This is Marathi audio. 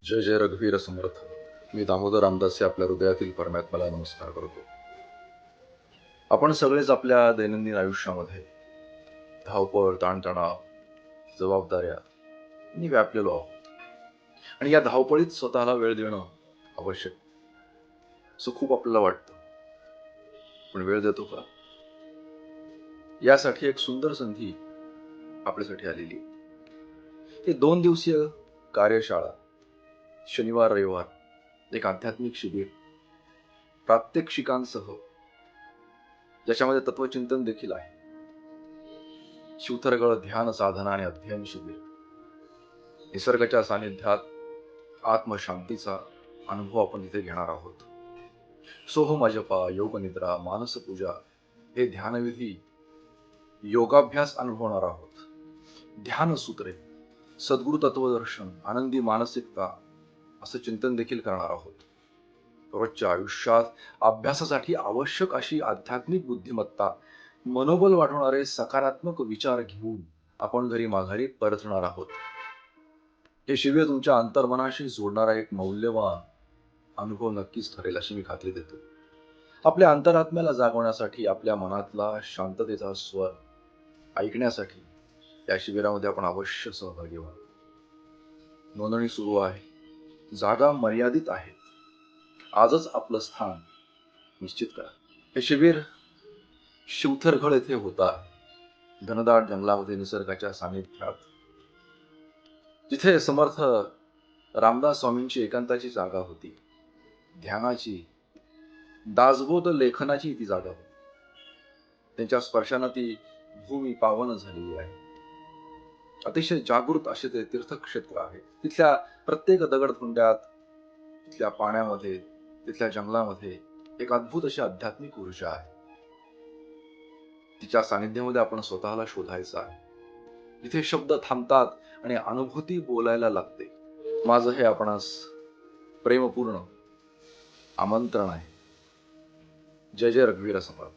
जय जय रघुवीर समर्थ. मी दामोदर रामदास आपल्या हृदयातील परमात्म्याला नमस्कार करतो. आपण सगळेच आपल्या दैनंदिन आयुष्यामध्ये धावपळ, ताणतणाव, जबाबदाऱ्या यांनी व्यापलेलो आहोत. आणि या धावपळीत स्वतःला वेळ देणं आवश्यक, असं खूप आपल्याला वाटतं. पण वेळ देतो का? यासाठी एक सुंदर संधी आपल्यासाठी आलेली. हे 2 दिवसीय कार्यशाळा, शनिवार रविवार, एक आध्यात्मिक शिबिर, प्रात्यक्षिकांसह, ज्याच्यामध्ये तत्वचिंतन देखील आहे. शिवथरगळ ध्यान साधना आणि अध्ययन शिबिर. निसर्गाच्या सानिध्यात आत्मशांतीचा अनुभव आपण तिथे घेणार आहोत. सोहम जपा, योग निद्रा, मानस पूजा, हे ध्यानविधी, योगाभ्यास अनुभवणार आहोत. ध्यान सूत्रे, सद्गुरु तत्वदर्शन, आनंदी मानसिकता, असं चिंतन देखील करणार आहोत. रोजच्या आयुष्यात अभ्यासासाठी आवश्यक अशी आध्यात्मिक बुद्धिमत्ता, मनोबल वाढवणारे सकारात्मक विचार घेऊन आपण घरी माघारी परतणार आहोत. हे शिबिर तुमच्या अंतर्मनाशी जोडणारा एक मौल्यवान अनुभव नक्कीच ठरेल, अशी मी खात्री देतो. आपल्या अंतरात्म्याला जागवण्यासाठी, आपल्या मनातला शांततेचा स्वर ऐकण्यासाठी या शिबिरामध्ये आपण अवश्य सहभागी व्हा. नोंदणी सुरू आहे. जागा मर्यादित आहे. आजच आपलं स्थान निश्चित करा. हे शिबिर शिवथरगळ येथे होता, घनदाट जंगलामध्ये, निसर्गाच्या सानिध्यात, जिथे समर्थ रामदास स्वामींची एकांताची जागा होती. ध्यानाची, दासबोध लेखनाची ती जागा होती. त्यांच्या स्पर्शाने ती भूमी पावन झालेली आहे. अतिशय जागृत असे ते तीर्थक्षेत्र आहे. तिथल्या प्रत्येक दगडधुंड्यात, तिथल्या पाण्यामध्ये, तिथल्या जंगलामध्ये एक अद्भुत अशी आध्यात्मिक ऊर्जा आहे. तिच्या सानिध्यामध्ये आपण स्वतःला शोधायचं आहे. जिथे शब्द थांबतात आणि अनुभूती बोलायला लागते. माझं हे आपणास प्रेमपूर्ण आमंत्रण आहे. जय जय रघुवीर समर्थ.